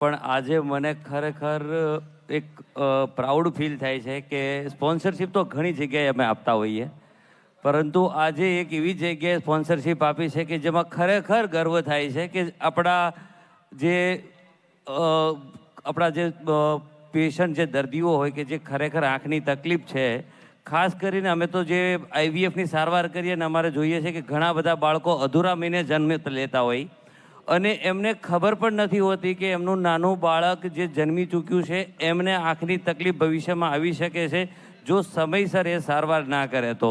પણ આજે મને ખરેખર એક પ્રાઉડ ફીલ થાય છે કે સ્પોન્સરશિપ તો ઘણી જગ્યાએ અમે આપતા હોઈએ, પરંતુ આજે એક એવી જગ્યાએ સ્પોન્સરશિપ આપી છે કે જેમાં ખરેખર ગર્વ થાય છે કે આપણા જે પેશન્ટ, જે દર્દીઓ હોય કે જે ખરેખર આંખની તકલીફ છે, ખાસ કરીને અમે તો જે આઈવીએફની સારવાર કરીએ ને અમારે જોઈએ છે કે ઘણા બધા બાળકો અધૂરા મહિને જન્મ લેતા હોય અને એમને ખબર પણ નથી હોતી કે એમનું નાનું બાળક જે જન્મી ચૂક્યું છે એમને આંખની તકલીફ ભવિષ્યમાં આવી શકે છે જો સમયસર એ સારવાર ના કરે તો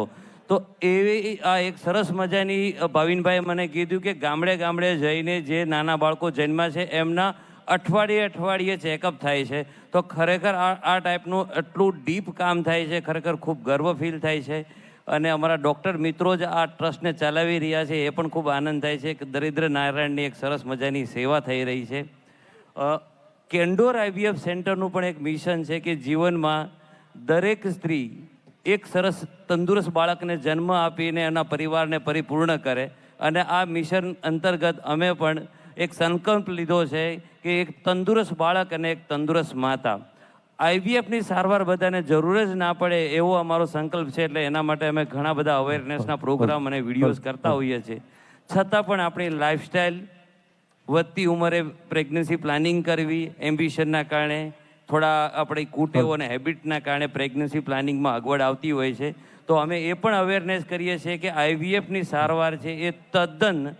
એવી આ એક સરસ મજાની ભાવિનભાઈએ મને કીધું કે ગામડે ગામડે જઈને જે નાના બાળકો જન્મ્યા છે એમના અઠવાડિયે ચેકઅપ થાય છે. તો ખરેખર આ ટાઈપનું એટલું ડીપ કામ થાય છે, ખરેખર ખૂબ ગર્વ ફીલ થાય છે. અને અમારા ડૉક્ટર મિત્રો જ આ ટ્રસ્ટને ચલાવી રહ્યા છે એ પણ ખૂબ આનંદ થાય છે કે દરિદ્ર નારાયણની એક સરસ મજાની સેવા થઈ રહી છે. કેન્ડોર આઈવીએફ સેન્ટરનું પણ એક મિશન છે કે જીવનમાં દરેક સ્ત્રી એક સરસ તંદુરસ્ત બાળકને જન્મ આપીને એના પરિવારને પરિપૂર્ણ કરે, અને આ મિશન અંતર્ગત અમે પણ એક સંકલ્પ લીધો છે કે એક તંદુરસ્ત બાળક અને એક તંદુરસ્ત માતા. આઈવીએફની સારવાર બધાને જરૂર જ ના પડે એવો અમારો સંકલ્પ છે, એટલે એના માટે અમે ઘણા બધા અવેરનેસના પ્રોગ્રામ અને વિડીયોઝ કરતા હોઈએ છીએ. છતાં પણ આપણી લાઈફસ્ટાઈલ, વધતી ઉંમરે પ્રેગ્નન્સી પ્લાનિંગ કરવી, એમ્બિશનના કારણે, થોડા આપણી કુટેવો અને હેબિટના કારણે પ્રેગ્નન્સી પ્લાનિંગમાં અગવડ આવતી હોય છે. તો અમે એ પણ અવેરનેસ કરીએ છીએ કે આઈવીએફની સારવાર છે એ તદ્દન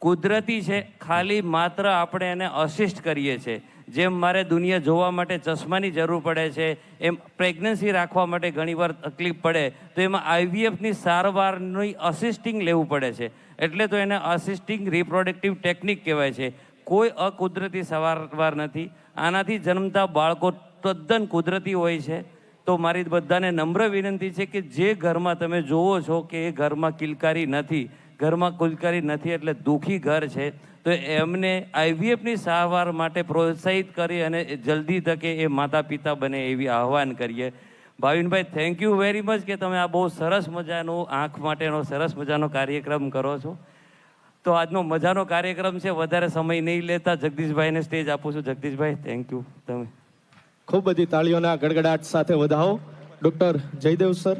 કુદરતી છે, ખાલી માત્ર આપણે એને અસિસ્ટ કરીએ છીએ. જેમ મારે દુનિયા જોવા માટે ચશ્માની જરૂર પડે છે, એમ પ્રેગ્નન્સી રાખવા માટે ઘણીવાર તકલીફ પડે, તો એમાં આઈવીએફની સારવારની અસિસ્ટિંગ લેવું પડે છે. એટલે તો એને અસિસ્ટિંગ રિપ્રોડક્ટિવ ટેકનિક કહેવાય છે. કોઈ અકુદરતી સારવાર નથી. આનાથી જન્મતા બાળકો તદ્દન કુદરતી હોય છે. તો મારી બધાને નમ્ર વિનંતી છે કે જે ઘરમાં તમે જોવો છો કે એ ઘરમાં કિલકારી નથી, ઘરમાં કિલકારી નથી એટલે દુઃખી ઘર છે, તો એમને આઈવીએફની સારવાર માટે પ્રોત્સાહિત કરી અને જલ્દી તકે એ માતા પિતા બને એવી આહ્વાન કરીએ. ભાવિનભાઈ, થેન્ક યુ વેરી મચ કે તમે આ બહુ સરસ મજાનો આંખ માટેનો સરસ મજાનો કાર્યક્રમ કરો છો. તો આજનો મજાનો કાર્યક્રમ છે, વધારે સમય નહીં લેતા જગદીશભાઈને સ્ટેજ આપું છું. જગદીશભાઈ, થેન્ક યુ. તમે ખૂબ બધી તાળીઓના ગડગડાટ સાથે વધાવો ડૉક્ટર જયદેવ સર.